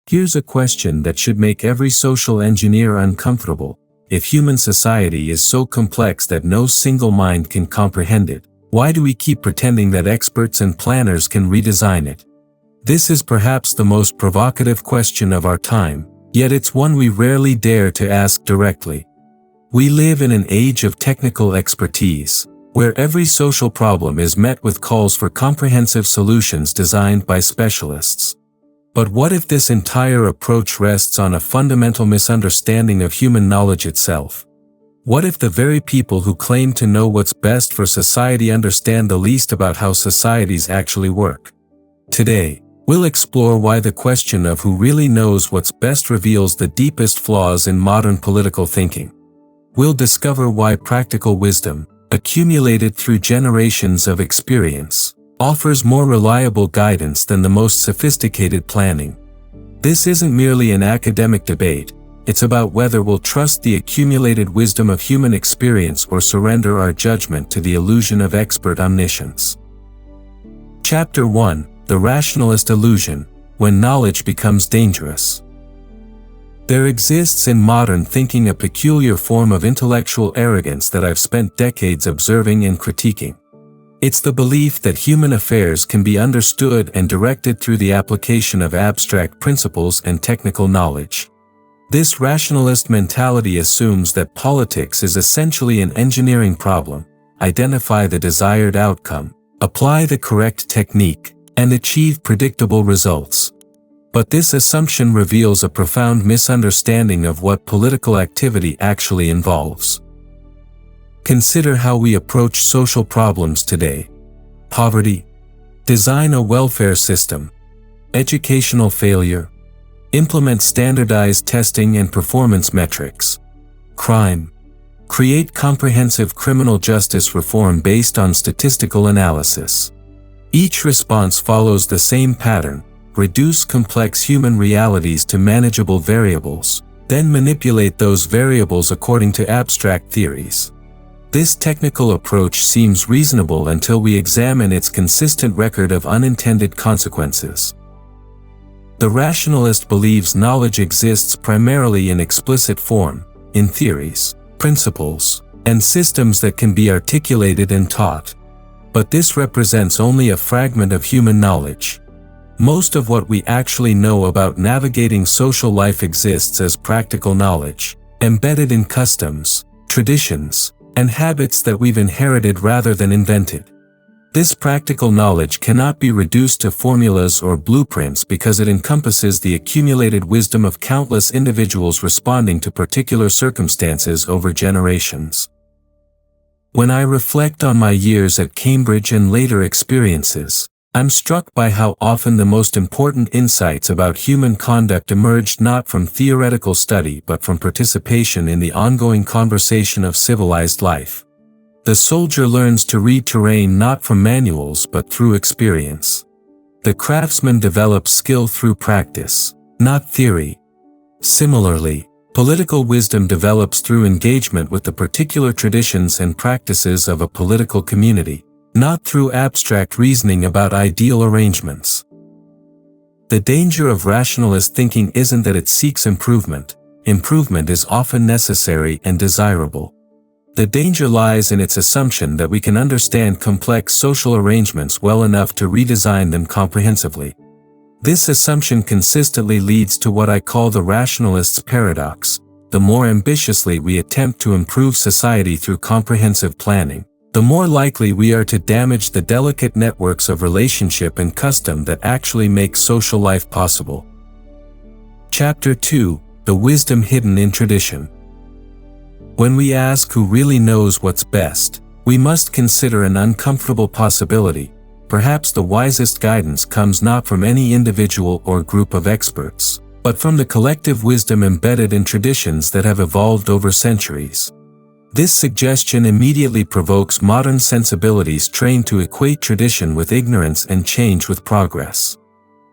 Here's a question that should make every social engineer uncomfortable. If human society is so complex that no single mind can comprehend it, why do we keep pretending that experts and planners can redesign it? This is perhaps the most provocative question of our time, yet it's one we rarely dare to ask directly. We live in an age of technical expertise, where every social problem is met with calls for comprehensive solutions designed by specialists. But what if this entire approach rests on a fundamental misunderstanding of human knowledge itself? What if the very people who claim to know what's best for society understand the least about how societies actually work? Today, we'll explore why the question of who really knows what's best reveals the deepest flaws in modern political thinking. We'll discover why practical wisdom, accumulated through generations of experience, offers more reliable guidance than the most sophisticated planning. This isn't merely an academic debate, it's about whether we'll trust the accumulated wisdom of human experience or surrender our judgment to the illusion of expert omniscience. Chapter 1: The Rationalist Illusion, When Knowledge Becomes Dangerous. There exists in modern thinking a peculiar form of intellectual arrogance that I've spent decades observing and critiquing. It's the belief that human affairs can be understood and directed through the application of abstract principles and technical knowledge. This rationalist mentality assumes that politics is essentially an engineering problem: identify the desired outcome, apply the correct technique, and achieve predictable results. But this assumption reveals a profound misunderstanding of what political activity actually involves. Consider how we approach social problems today. Poverty. Design a welfare system. Educational failure. Implement standardized testing and performance metrics. Crime. Create comprehensive criminal justice reform based on statistical analysis. Each response follows the same pattern: reduce complex human realities to manageable variables, then manipulate those variables according to abstract theories. This technical approach seems reasonable until we examine its consistent record of unintended consequences. The rationalist believes knowledge exists primarily in explicit form, in theories, principles, and systems that can be articulated and taught. But this represents only a fragment of human knowledge. Most of what we actually know about navigating social life exists as practical knowledge, embedded in customs, traditions, and habits that we've inherited rather than invented. This practical knowledge cannot be reduced to formulas or blueprints because it encompasses the accumulated wisdom of countless individuals responding to particular circumstances over generations. When I reflect on my years at Cambridge and later experiences, I'm struck by how often the most important insights about human conduct emerged not from theoretical study but from participation in the ongoing conversation of civilized life. The soldier learns to read terrain not from manuals but through experience. The craftsman develops skill through practice, not theory. Similarly, political wisdom develops through engagement with the particular traditions and practices of a political community, not through abstract reasoning about ideal arrangements. The danger of rationalist thinking isn't that it seeks improvement. Improvement is often necessary and desirable. The danger lies in its assumption that we can understand complex social arrangements well enough to redesign them comprehensively. This assumption consistently leads to what I call the rationalist's paradox. The more ambitiously we attempt to improve society through comprehensive planning, the more likely we are to damage the delicate networks of relationship and custom that actually make social life possible. Chapter 2: The Wisdom Hidden in Tradition. When we ask who really knows what's best, we must consider an uncomfortable possibility. Perhaps the wisest guidance comes not from any individual or group of experts, but from the collective wisdom embedded in traditions that have evolved over centuries. This suggestion immediately provokes modern sensibilities trained to equate tradition with ignorance and change with progress.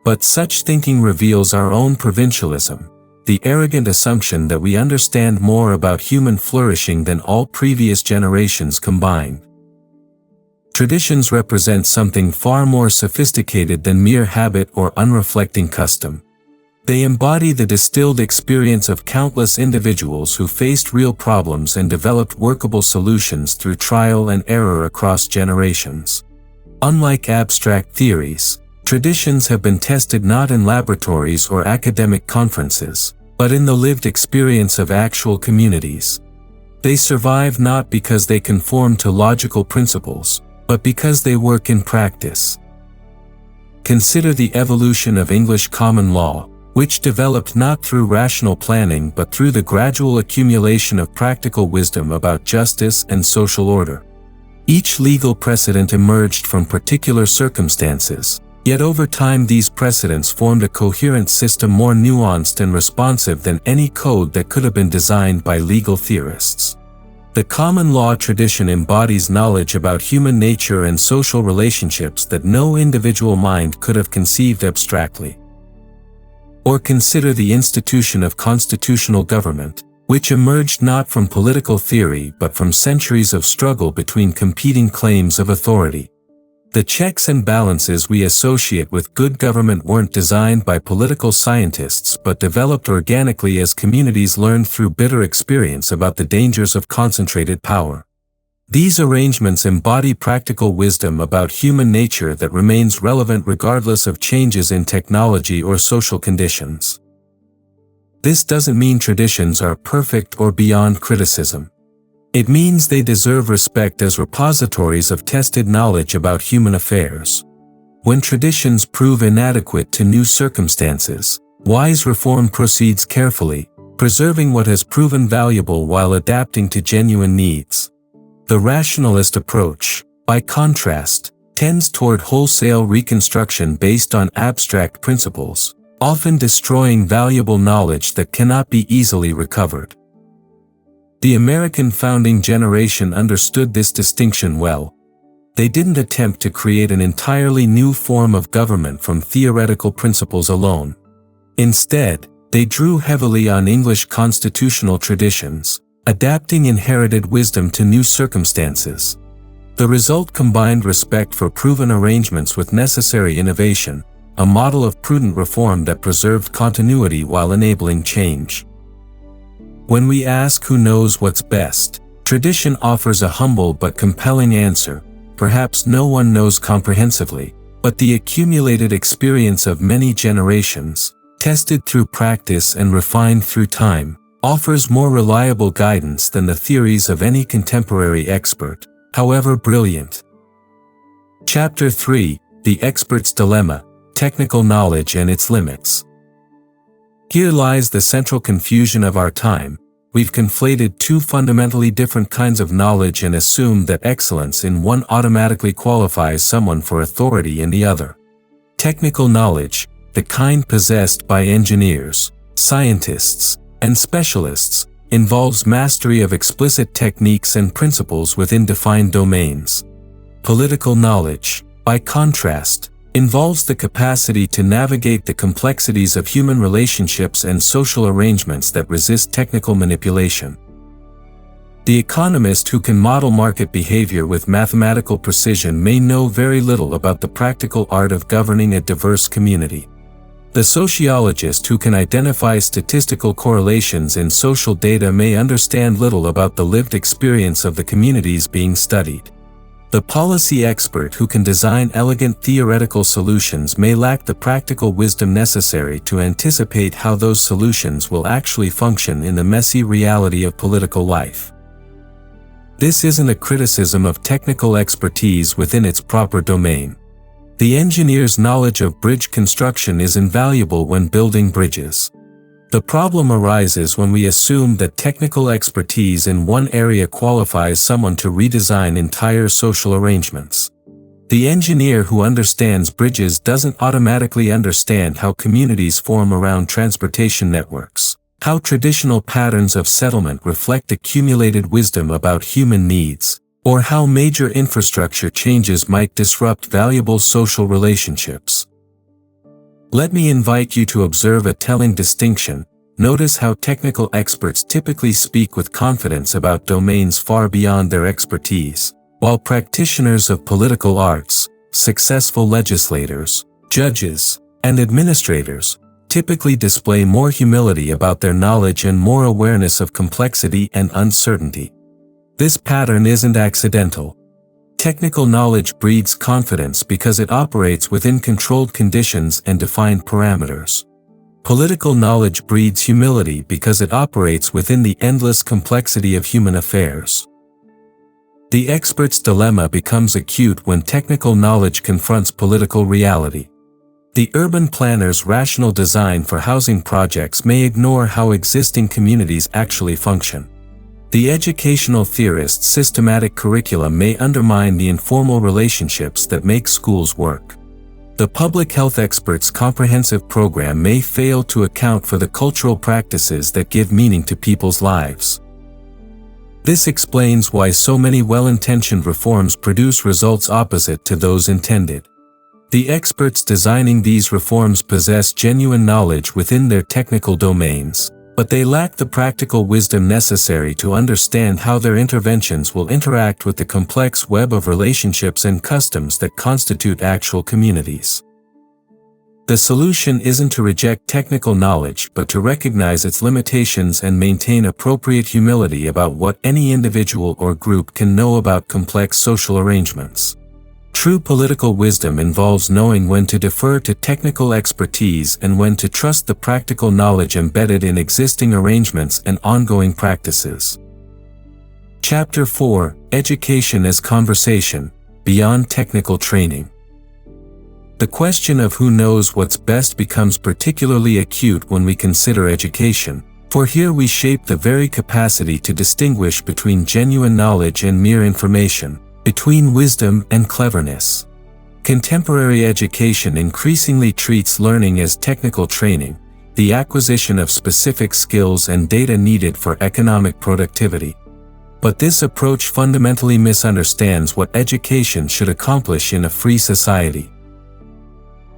But such thinking reveals our own provincialism, the arrogant assumption that we understand more about human flourishing than all previous generations combined. Traditions represent something far more sophisticated than mere habit or unreflecting custom. They embody the distilled experience of countless individuals who faced real problems and developed workable solutions through trial and error across generations. Unlike abstract theories, traditions have been tested not in laboratories or academic conferences, but in the lived experience of actual communities. They survive not because they conform to logical principles, but because they work in practice. Consider the evolution of English common law, which developed not through rational planning but through the gradual accumulation of practical wisdom about justice and social order. Each legal precedent emerged from particular circumstances, yet over time these precedents formed a coherent system more nuanced and responsive than any code that could have been designed by legal theorists. The common law tradition embodies knowledge about human nature and social relationships that no individual mind could have conceived abstractly. Or consider the institution of constitutional government, which emerged not from political theory but from centuries of struggle between competing claims of authority. The checks and balances we associate with good government weren't designed by political scientists but developed organically as communities learned through bitter experience about the dangers of concentrated power. These arrangements embody practical wisdom about human nature that remains relevant regardless of changes in technology or social conditions. This doesn't mean traditions are perfect or beyond criticism. It means they deserve respect as repositories of tested knowledge about human affairs. When traditions prove inadequate to new circumstances, wise reform proceeds carefully, preserving what has proven valuable while adapting to genuine needs. The rationalist approach, by contrast, tends toward wholesale reconstruction based on abstract principles, often destroying valuable knowledge that cannot be easily recovered. The American founding generation understood this distinction well. They didn't attempt to create an entirely new form of government from theoretical principles alone. Instead, they drew heavily on English constitutional traditions, adapting inherited wisdom to new circumstances. The result combined respect for proven arrangements with necessary innovation, a model of prudent reform that preserved continuity while enabling change. When we ask who knows what's best, tradition offers a humble but compelling answer. Perhaps no one knows comprehensively, but the accumulated experience of many generations, tested through practice and refined through time, offers more reliable guidance than the theories of any contemporary expert, however brilliant. Chapter 3: The Expert's Dilemma: Technical Knowledge and Its Limits. Here lies the central confusion of our time. We've conflated two fundamentally different kinds of knowledge and assumed that excellence in one automatically qualifies someone for authority in the other. Technical knowledge, the kind possessed by engineers, scientists, and specialists, involves mastery of explicit techniques and principles within defined domains. Political knowledge, by contrast, involves the capacity to navigate the complexities of human relationships and social arrangements that resist technical manipulation. The economist who can model market behavior with mathematical precision may know very little about the practical art of governing a diverse community. The sociologist who can identify statistical correlations in social data may understand little about the lived experience of the communities being studied. The policy expert who can design elegant theoretical solutions may lack the practical wisdom necessary to anticipate how those solutions will actually function in the messy reality of political life. This isn't a criticism of technical expertise within its proper domain. The engineer's knowledge of bridge construction is invaluable when building bridges. The problem arises when we assume that technical expertise in one area qualifies someone to redesign entire social arrangements. The engineer who understands bridges doesn't automatically understand how communities form around transportation networks, how traditional patterns of settlement reflect accumulated wisdom about human needs, or how major infrastructure changes might disrupt valuable social relationships. Let me invite you to observe a telling distinction. Notice how technical experts typically speak with confidence about domains far beyond their expertise, while practitioners of political arts, successful legislators, judges, and administrators typically display more humility about their knowledge and more awareness of complexity and uncertainty. This pattern isn't accidental. Technical knowledge breeds confidence because it operates within controlled conditions and defined parameters. Political knowledge breeds humility because it operates within the endless complexity of human affairs. The expert's dilemma becomes acute when technical knowledge confronts political reality. The urban planner's rational design for housing projects may ignore how existing communities actually function. The educational theorist's systematic curriculum may undermine the informal relationships that make schools work. The public health expert's comprehensive program may fail to account for the cultural practices that give meaning to people's lives. This explains why so many well-intentioned reforms produce results opposite to those intended. The experts designing these reforms possess genuine knowledge within their technical domains, but they lack the practical wisdom necessary to understand how their interventions will interact with the complex web of relationships and customs that constitute actual communities. The solution isn't to reject technical knowledge but to recognize its limitations and maintain appropriate humility about what any individual or group can know about complex social arrangements. True political wisdom involves knowing when to defer to technical expertise and when to trust the practical knowledge embedded in existing arrangements and ongoing practices. Chapter 4: Education as Conversation, Beyond Technical Training. The question of who knows what's best becomes particularly acute when we consider education, for here we shape the very capacity to distinguish between genuine knowledge and mere information, between wisdom and cleverness. Contemporary education increasingly treats learning as technical training, the acquisition of specific skills and data needed for economic productivity. But this approach fundamentally misunderstands what education should accomplish in a free society.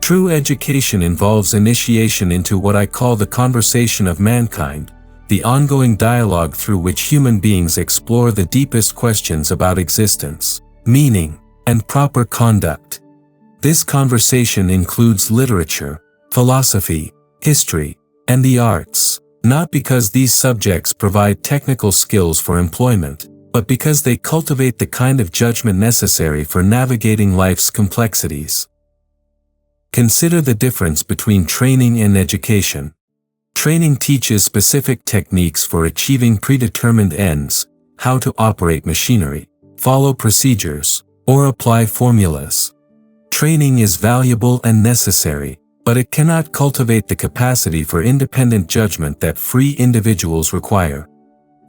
True education involves initiation into what I call the conversation of mankind, the ongoing dialogue through which human beings explore the deepest questions about existence, meaning, and proper conduct. This conversation includes literature, philosophy, history, and the arts, not because these subjects provide technical skills for employment, but because they cultivate the kind of judgment necessary for navigating life's complexities. Consider the difference between training and education. Training teaches specific techniques for achieving predetermined ends, how to operate machinery, follow procedures, or apply formulas. Training is valuable and necessary, but it cannot cultivate the capacity for independent judgment that free individuals require.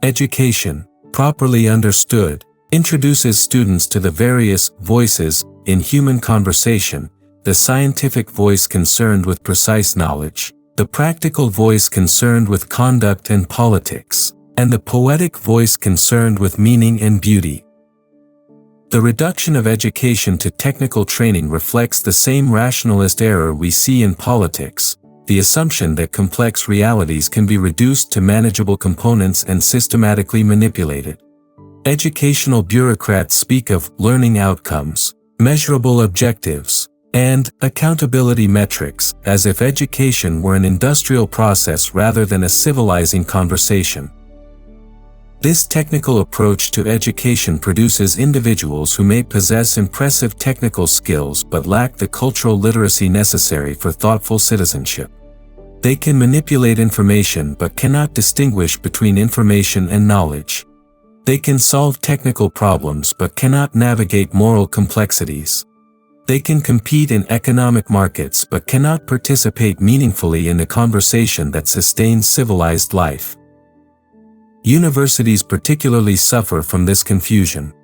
Education, properly understood, introduces students to the various voices in human conversation, the scientific voice concerned with precise knowledge, the practical voice concerned with conduct and politics, and the poetic voice concerned with meaning and beauty. The reduction of education to technical training reflects the same rationalist error we see in politics, the assumption that complex realities can be reduced to manageable components and systematically manipulated. Educational bureaucrats speak of learning outcomes, measurable objectives, and accountability metrics, as if education were an industrial process rather than a civilizing conversation. This technical approach to education produces individuals who may possess impressive technical skills but lack the cultural literacy necessary for thoughtful citizenship. They can manipulate information but cannot distinguish between information and knowledge. They can solve technical problems but cannot navigate moral complexities. They can compete in economic markets but cannot participate meaningfully in the conversation that sustains civilized life. Universities particularly suffer from this confusion.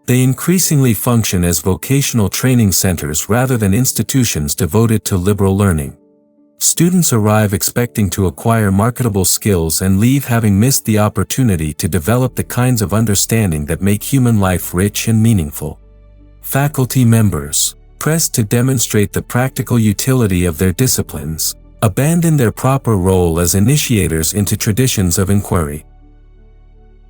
They increasingly function as vocational training centers rather than institutions devoted to liberal learning. Students arrive expecting to acquire marketable skills and leave having missed the opportunity to develop the kinds of understanding that make human life rich and meaningful. Faculty members, pressed to demonstrate the practical utility of their disciplines, abandon their proper role as initiators into traditions of inquiry.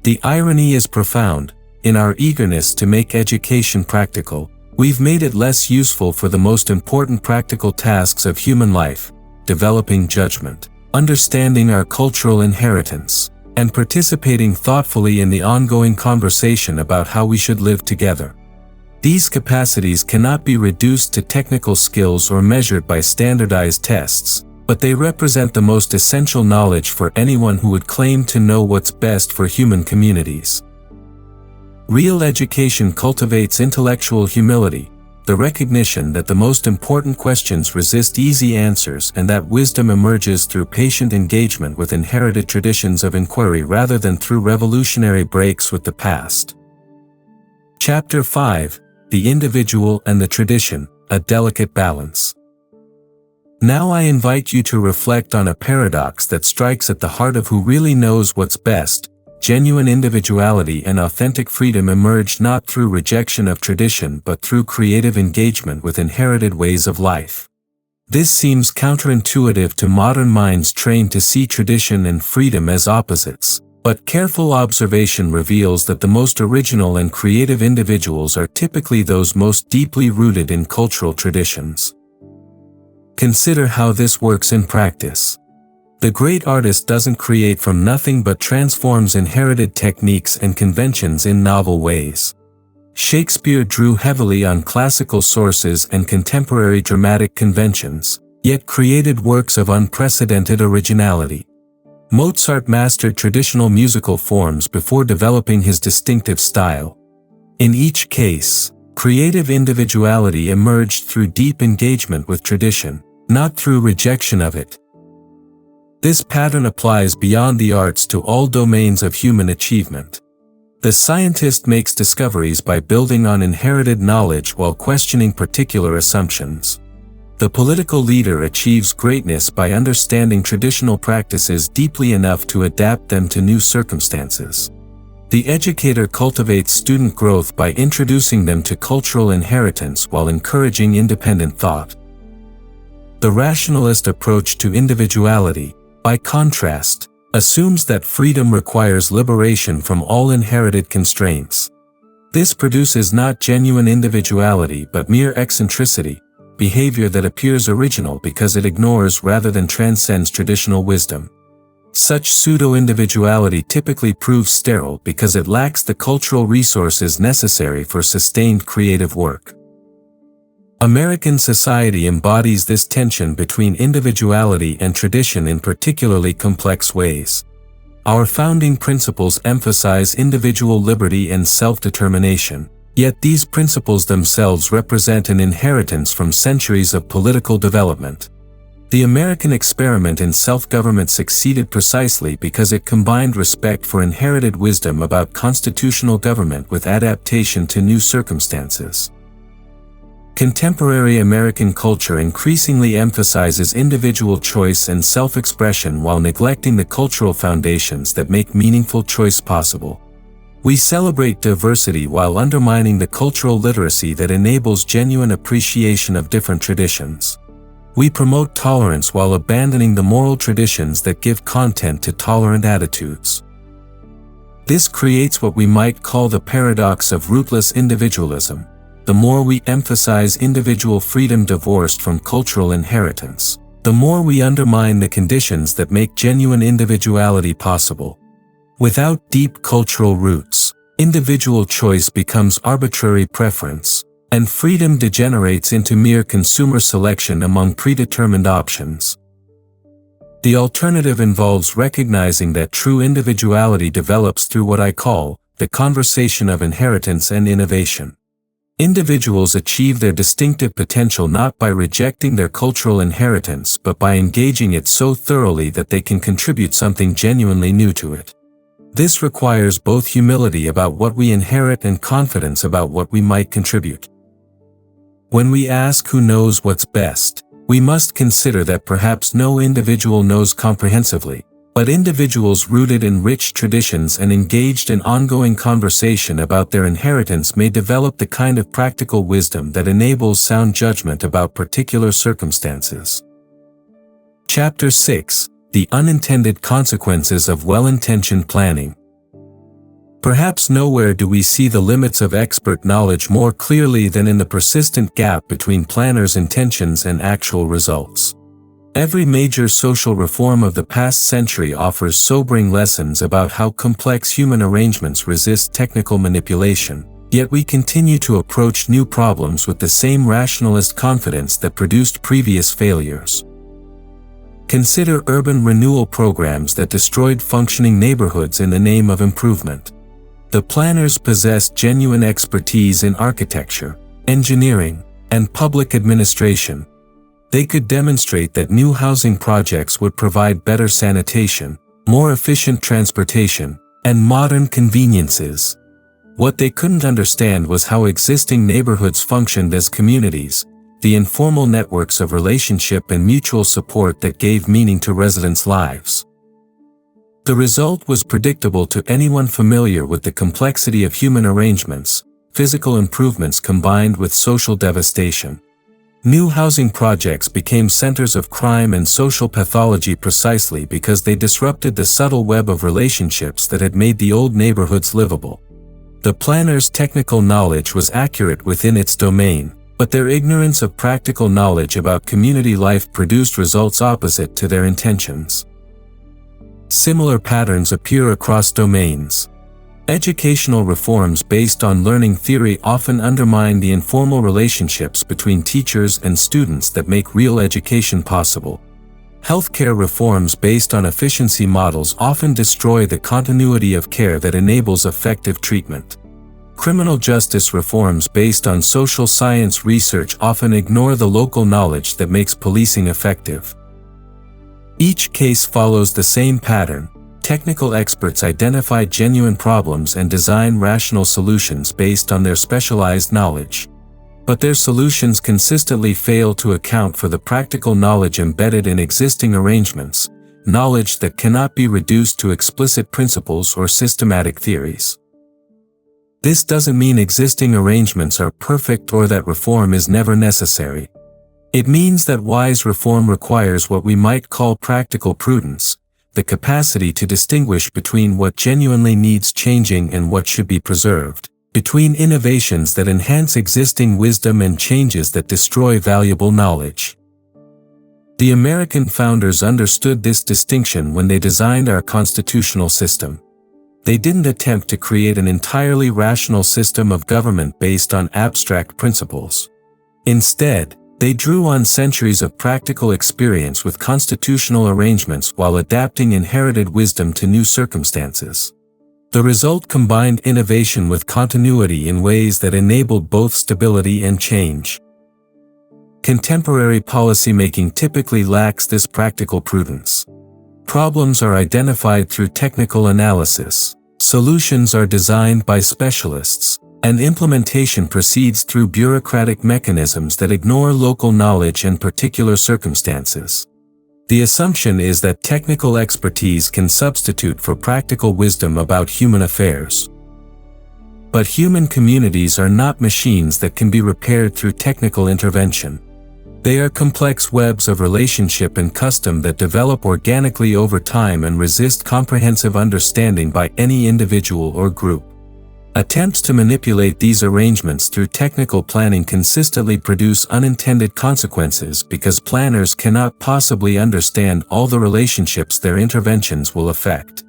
The irony is profound. In our eagerness to make education practical, we've made it less useful for the most important practical tasks of human life, developing judgment, understanding our cultural inheritance, and participating thoughtfully in the ongoing conversation about how we should live together. These capacities cannot be reduced to technical skills or measured by standardized tests, but they represent the most essential knowledge for anyone who would claim to know what's best for human communities. Real education cultivates intellectual humility, the recognition that the most important questions resist easy answers and that wisdom emerges through patient engagement with inherited traditions of inquiry rather than through revolutionary breaks with the past. Chapter 5: The Individual and the Tradition, a Delicate Balance. Now I invite you to reflect on a paradox that strikes at the heart of who really knows what's best. Genuine individuality and authentic freedom emerge not through rejection of tradition but through creative engagement with inherited ways of life. This seems counterintuitive to modern minds trained to see tradition and freedom as opposites, but careful observation reveals that the most original and creative individuals are typically those most deeply rooted in cultural traditions. Consider how this works in practice. The great artist doesn't create from nothing but transforms inherited techniques and conventions in novel ways. Shakespeare drew heavily on classical sources and contemporary dramatic conventions, yet created works of unprecedented originality. Mozart mastered traditional musical forms before developing his distinctive style. In each case, creative individuality emerged through deep engagement with tradition, not through rejection of it. This pattern applies beyond the arts to all domains of human achievement. The scientist makes discoveries by building on inherited knowledge while questioning particular assumptions. The political leader achieves greatness by understanding traditional practices deeply enough to adapt them to new circumstances. The educator cultivates student growth by introducing them to cultural inheritance while encouraging independent thought. The rationalist approach to individuality, by contrast, assumes that freedom requires liberation from all inherited constraints. This produces not genuine individuality but mere eccentricity, behavior that appears original because it ignores rather than transcends traditional wisdom. Such pseudo-individuality typically proves sterile because it lacks the cultural resources necessary for sustained creative work. American society embodies this tension between individuality and tradition in particularly complex ways. Our founding principles emphasize individual liberty and self-determination, yet these principles themselves represent an inheritance from centuries of political development. The American experiment in self-government succeeded precisely because it combined respect for inherited wisdom about constitutional government with adaptation to new circumstances. Contemporary American culture increasingly emphasizes individual choice and self-expression while neglecting the cultural foundations that make meaningful choice possible. We celebrate diversity while undermining the cultural literacy that enables genuine appreciation of different traditions. We promote tolerance while abandoning the moral traditions that give content to tolerant attitudes. This creates what we might call the paradox of rootless individualism. The more we emphasize individual freedom divorced from cultural inheritance, the more we undermine the conditions that make genuine individuality possible. Without deep cultural roots, individual choice becomes arbitrary preference, and freedom degenerates into mere consumer selection among predetermined options. The alternative involves recognizing that true individuality develops through what I call the conversation of inheritance and innovation. Individuals achieve their distinctive potential not by rejecting their cultural inheritance but by engaging it so thoroughly that they can contribute something genuinely new to it. This requires both humility about what we inherit and confidence about what we might contribute. When we ask who knows what's best, we must consider that perhaps no individual knows comprehensively, but individuals rooted in rich traditions and engaged in ongoing conversation about their inheritance may develop the kind of practical wisdom that enables sound judgment about particular circumstances. Chapter 6: The Unintended Consequences of Well-Intentioned Planning. Perhaps nowhere do we see the limits of expert knowledge more clearly than in the persistent gap between planners' intentions and actual results. Every major social reform of the past century offers sobering lessons about how complex human arrangements resist technical manipulation, yet we continue to approach new problems with the same rationalist confidence that produced previous failures. Consider urban renewal programs that destroyed functioning neighborhoods in the name of improvement. The planners possessed genuine expertise in architecture, engineering, and public administration. They could demonstrate that new housing projects would provide better sanitation, more efficient transportation, and modern conveniences. What they couldn't understand was how existing neighborhoods functioned as communities, the informal networks of relationship and mutual support that gave meaning to residents' lives. The result was predictable to anyone familiar with the complexity of human arrangements: physical improvements combined with social devastation. New housing projects became centers of crime and social pathology precisely because they disrupted the subtle web of relationships that had made the old neighborhoods livable. The planners' technical knowledge was accurate within its domain, but their ignorance of practical knowledge about community life produced results opposite to their intentions. Similar patterns appear across domains. Educational reforms based on learning theory often undermine the informal relationships between teachers and students that make real education possible. Healthcare reforms based on efficiency models often destroy the continuity of care that enables effective treatment. Criminal justice reforms based on social science research often ignore the local knowledge that makes policing effective. Each case follows the same pattern. Technical experts identify genuine problems and design rational solutions based on their specialized knowledge. But their solutions consistently fail to account for the practical knowledge embedded in existing arrangements, knowledge that cannot be reduced to explicit principles or systematic theories. This doesn't mean existing arrangements are perfect or that reform is never necessary. It means that wise reform requires what we might call practical prudence, the capacity to distinguish between what genuinely needs changing and what should be preserved, between innovations that enhance existing wisdom and changes that destroy valuable knowledge. The American founders understood this distinction when they designed our constitutional system. They didn't attempt to create an entirely rational system of government based on abstract principles. Instead, they drew on centuries of practical experience with constitutional arrangements while adapting inherited wisdom to new circumstances. The result combined innovation with continuity in ways that enabled both stability and change. Contemporary policymaking typically lacks this practical prudence. Problems are identified through technical analysis, solutions are designed by specialists, and implementation proceeds through bureaucratic mechanisms that ignore local knowledge and particular circumstances. The assumption is that technical expertise can substitute for practical wisdom about human affairs. But human communities are not machines that can be repaired through technical intervention. They are complex webs of relationship and custom that develop organically over time and resist comprehensive understanding by any individual or group. Attempts to manipulate these arrangements through technical planning consistently produce unintended consequences because planners cannot possibly understand all the relationships their interventions will affect.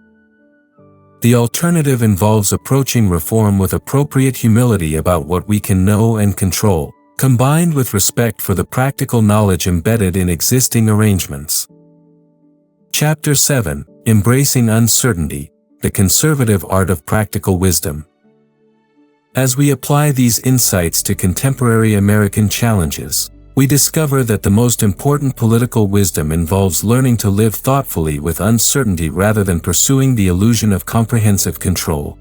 The alternative involves approaching reform with appropriate humility about what we can know and control, combined with respect for the practical knowledge embedded in existing arrangements. Chapter 7: Embracing Uncertainty, the Conservative Art of Practical Wisdom. As we apply these insights to contemporary American challenges, we discover that the most important political wisdom involves learning to live thoughtfully with uncertainty rather than pursuing the illusion of comprehensive control.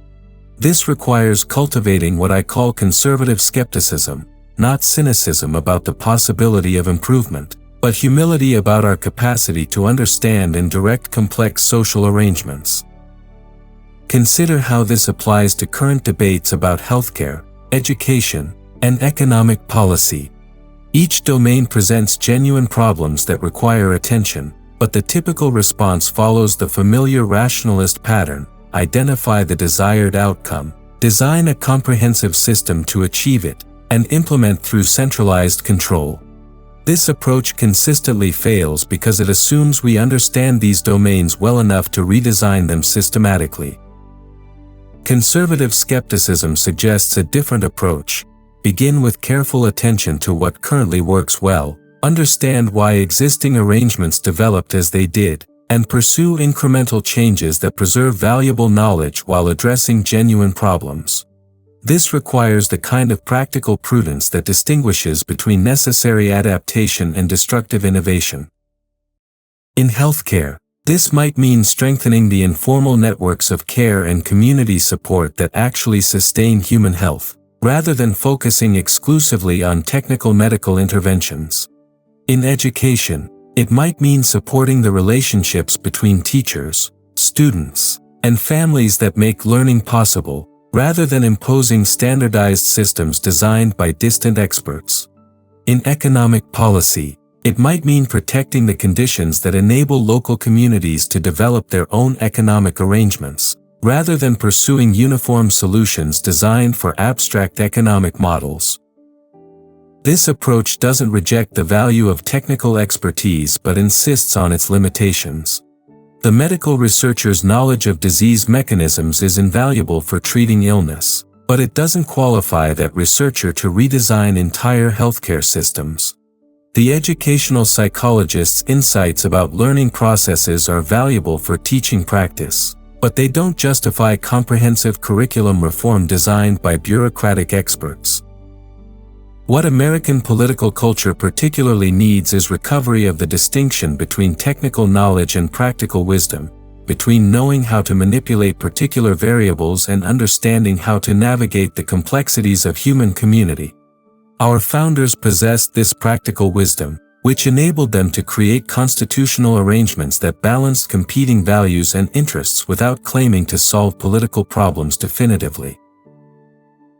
This requires cultivating what I call conservative skepticism, not cynicism about the possibility of improvement, but humility about our capacity to understand and direct complex social arrangements. Consider how this applies to current debates about healthcare, education, and economic policy. Each domain presents genuine problems that require attention, but the typical response follows the familiar rationalist pattern: identify the desired outcome, design a comprehensive system to achieve it, and implement through centralized control. This approach consistently fails because it assumes we understand these domains well enough to redesign them systematically. Conservative skepticism suggests a different approach. Begin with careful attention to what currently works well, understand why existing arrangements developed as they did, and pursue incremental changes that preserve valuable knowledge while addressing genuine problems. This requires the kind of practical prudence that distinguishes between necessary adaptation and destructive innovation. In healthcare, this might mean strengthening the informal networks of care and community support that actually sustain human health, rather than focusing exclusively on technical medical interventions. In education, it might mean supporting the relationships between teachers, students, and families that make learning possible, rather than imposing standardized systems designed by distant experts. In economic policy, it might mean protecting the conditions that enable local communities to develop their own economic arrangements, rather than pursuing uniform solutions designed for abstract economic models. This approach doesn't reject the value of technical expertise but insists on its limitations. The medical researcher's knowledge of disease mechanisms is invaluable for treating illness, but it doesn't qualify that researcher to redesign entire healthcare systems. The educational psychologist's insights about learning processes are valuable for teaching practice, but they don't justify comprehensive curriculum reform designed by bureaucratic experts. What American political culture particularly needs is recovery of the distinction between technical knowledge and practical wisdom, between knowing how to manipulate particular variables and understanding how to navigate the complexities of human community. Our founders possessed this practical wisdom, which enabled them to create constitutional arrangements that balanced competing values and interests without claiming to solve political problems definitively.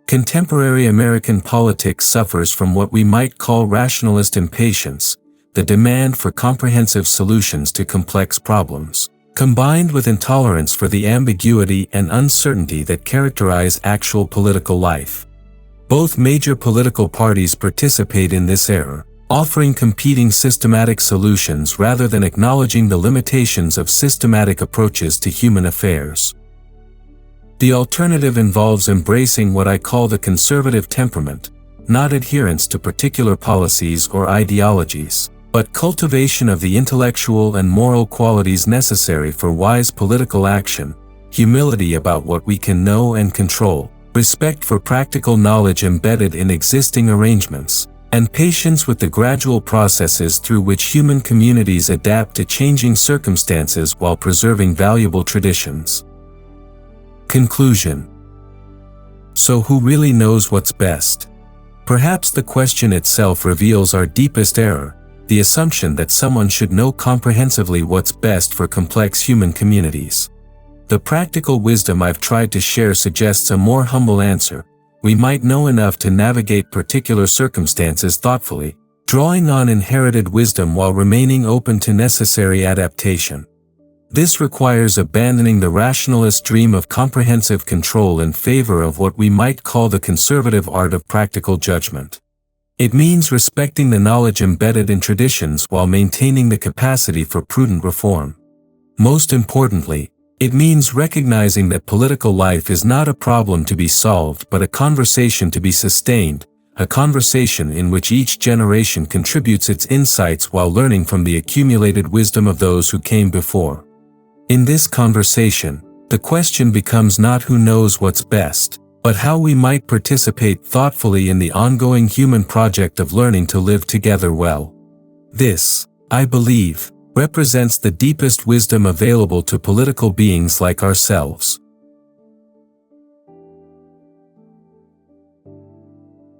Contemporary American politics suffers from what we might call rationalist impatience, the demand for comprehensive solutions to complex problems, combined with intolerance for the ambiguity and uncertainty that characterize actual political life. Both major political parties participate in this error, offering competing systematic solutions rather than acknowledging the limitations of systematic approaches to human affairs. The alternative involves embracing what I call the conservative temperament, not adherence to particular policies or ideologies, but cultivation of the intellectual and moral qualities necessary for wise political action, humility about what we can know and control, respect for practical knowledge embedded in existing arrangements, and patience with the gradual processes through which human communities adapt to changing circumstances while preserving valuable traditions. Conclusion. So who really knows what's best? Perhaps the question itself reveals our deepest error, the assumption that someone should know comprehensively what's best for complex human communities. The practical wisdom I've tried to share suggests a more humble answer. We might know enough to navigate particular circumstances thoughtfully, drawing on inherited wisdom while remaining open to necessary adaptation. This requires abandoning the rationalist dream of comprehensive control in favor of what we might call the conservative art of practical judgment. It means respecting the knowledge embedded in traditions while maintaining the capacity for prudent reform. Most importantly, it means recognizing that political life is not a problem to be solved but a conversation to be sustained, a conversation in which each generation contributes its insights while learning from the accumulated wisdom of those who came before. In this conversation, the question becomes not who knows what's best, but how we might participate thoughtfully in the ongoing human project of learning to live together well. This, I believe, represents the deepest wisdom available to political beings like ourselves.